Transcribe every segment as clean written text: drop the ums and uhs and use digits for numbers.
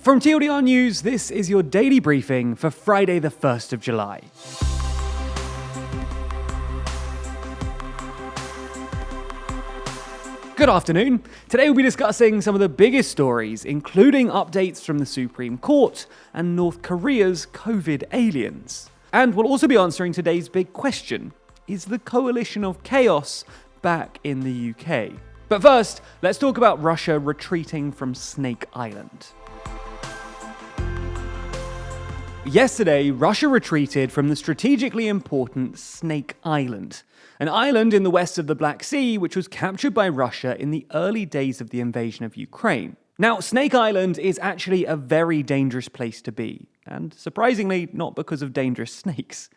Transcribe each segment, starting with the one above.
From TLDR News, this is your daily briefing for Friday the 1st of July. Good afternoon. Today we'll be discussing some of the biggest stories, including updates from the Supreme Court and North Korea's COVID aliens. And we'll also be answering today's big question: is the coalition of chaos back in the UK? But first, let's talk about Russia retreating from Snake Island. Yesterday, Russia retreated from the strategically important Snake Island, an island in the west of the Black Sea which was captured by Russia in the early days of the invasion of Ukraine. Now, Snake Island is actually a very dangerous place to be, and surprisingly, not because of dangerous snakes.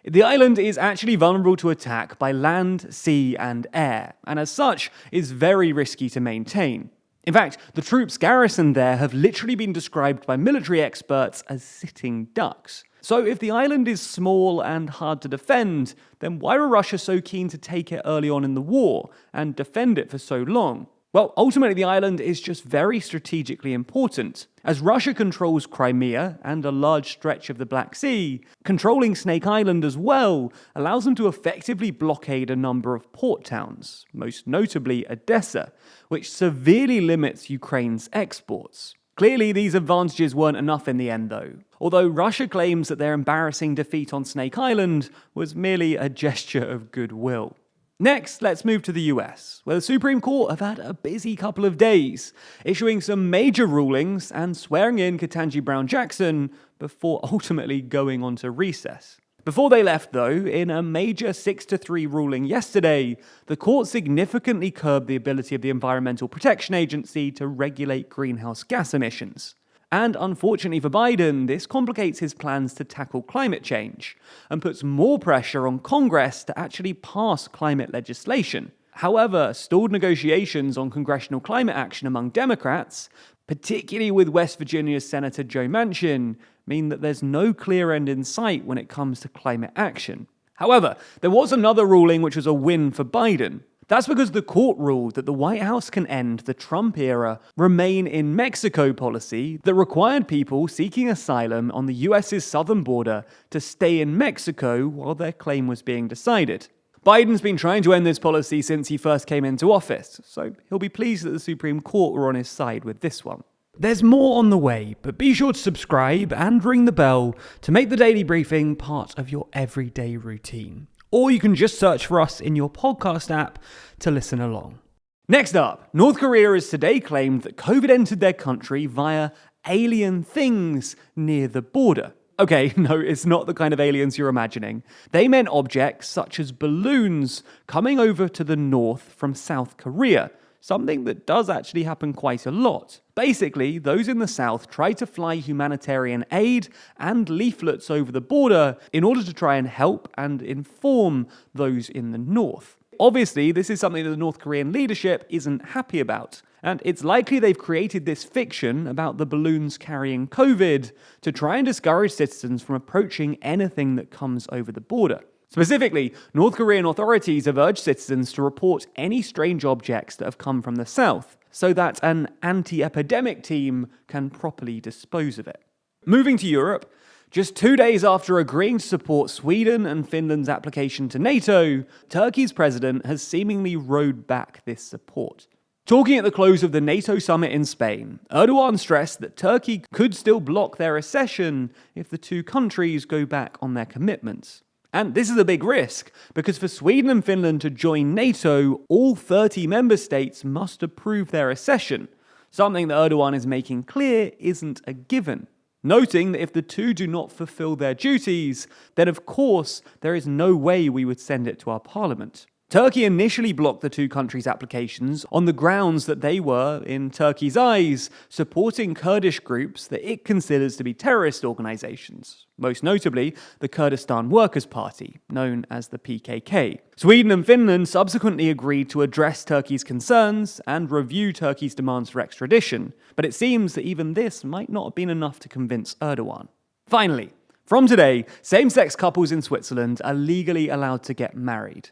The island is actually vulnerable to attack by land, sea, and air, and as such, is very risky to maintain. In fact, the troops garrisoned there have literally been described by military experts as sitting ducks. So if the island is small and hard to defend, then why were Russia so keen to take it early on in the war and defend it for so long? Well, ultimately the island is just very strategically important. As Russia controls Crimea and a large stretch of the Black Sea, controlling Snake Island as well allows them to effectively blockade a number of port towns, most notably Odessa, which severely limits Ukraine's exports. Clearly, these advantages weren't enough in the end, though. Although Russia claims that their embarrassing defeat on Snake Island was merely a gesture of goodwill. Next, let's move to the US, where the Supreme Court have had a busy couple of days, issuing some major rulings and swearing in Ketanji Brown Jackson before ultimately going on to recess. Before they left, though, in a major 6-3 ruling yesterday, the court significantly curbed the ability of the Environmental Protection Agency to regulate greenhouse gas emissions. And unfortunately for Biden, this complicates his plans to tackle climate change and puts more pressure on Congress to actually pass climate legislation. However, stalled negotiations on congressional climate action among Democrats, particularly with West Virginia's Senator Joe Manchin, mean that there's no clear end in sight when it comes to climate action. However, there was another ruling which was a win for Biden. That's because the court ruled that the White House can end the Trump-era Remain in Mexico policy that required people seeking asylum on the US's southern border to stay in Mexico while their claim was being decided. Biden's been trying to end this policy since he first came into office, so he'll be pleased that the Supreme Court were on his side with this one. There's more on the way, but be sure to subscribe and ring the bell to make the daily briefing part of your everyday routine. Or you can just search for us in your podcast app to listen along. Next up, North Korea has today claimed that COVID entered their country via alien things near the border. Okay, no, it's not the kind of aliens you're imagining. They meant objects such as balloons coming over to the north from South Korea, something that does actually happen quite a lot. Basically, those in the south try to fly humanitarian aid and leaflets over the border in order to try and help and inform those in the north. Obviously, this is something that the North Korean leadership isn't happy about, and it's likely they've created this fiction about the balloons carrying COVID to try and discourage citizens from approaching anything that comes over the border. Specifically, North Korean authorities have urged citizens to report any strange objects that have come from the south, so that an anti-epidemic team can properly dispose of it. Moving to Europe, just 2 days after agreeing to support Sweden and Finland's application to NATO, Turkey's president has seemingly rowed back this support. Talking at the close of the NATO summit in Spain, Erdogan stressed that Turkey could still block their accession if the two countries go back on their commitments. And this is a big risk, because for Sweden and Finland to join NATO, all 30 member states must approve their accession, something that Erdogan is making clear isn't a given. Noting that if the two do not fulfill their duties, then of course there is no way we would send it to our parliament. Turkey initially blocked the two countries' applications on the grounds that they were, in Turkey's eyes, supporting Kurdish groups that it considers to be terrorist organizations, most notably the Kurdistan Workers' Party, known as the PKK. Sweden and Finland subsequently agreed to address Turkey's concerns and review Turkey's demands for extradition, but it seems that even this might not have been enough to convince Erdogan. Finally, from today, same-sex couples in Switzerland are legally allowed to get married.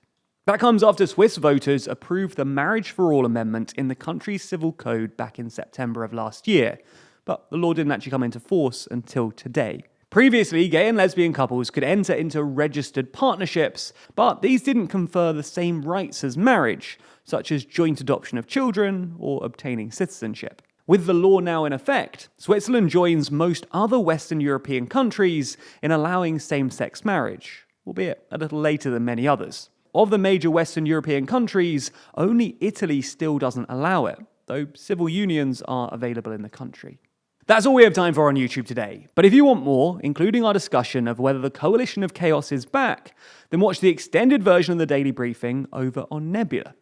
That comes after Swiss voters approved the Marriage for All amendment in the country's civil code back in September of last year. but the law didn't actually come into force until today. Previously, gay and lesbian couples could enter into registered partnerships, but these didn't confer the same rights as marriage, such as joint adoption of children or obtaining citizenship. With the law now in effect, Switzerland joins most other Western European countries in allowing same-sex marriage, albeit a little later than many others. Of the major Western European countries, only Italy still doesn't allow it, though civil unions are available in the country. That's all we have time for on YouTube today. But if you want more, including our discussion of whether the Coalition of Chaos is back, then watch the extended version of the Daily Briefing over on Nebula.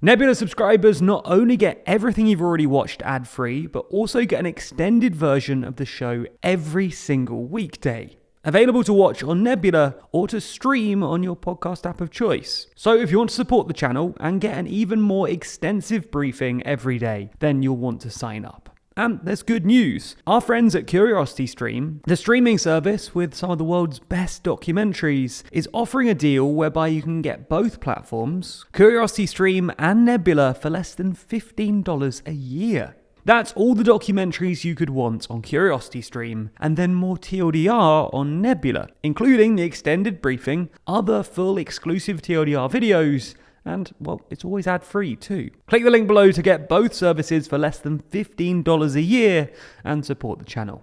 Nebula subscribers not only get everything you've already watched ad-free, but also get an extended version of the show every single weekday. Available to watch on Nebula or to stream on your podcast app of choice. So if you want to support the channel and get an even more extensive briefing every day, then you'll want to sign up. And there's good news. Our friends at CuriosityStream, the streaming service with some of the world's best documentaries, is offering a deal whereby you can get both platforms, CuriosityStream and Nebula, for less than $15 a year. That's all the documentaries you could want on CuriosityStream, and then more TLDR on Nebula, including the extended briefing, other full exclusive TLDR videos, and, well, it's always ad-free too. Click the link below to get both services for less than $15 a year and support the channel.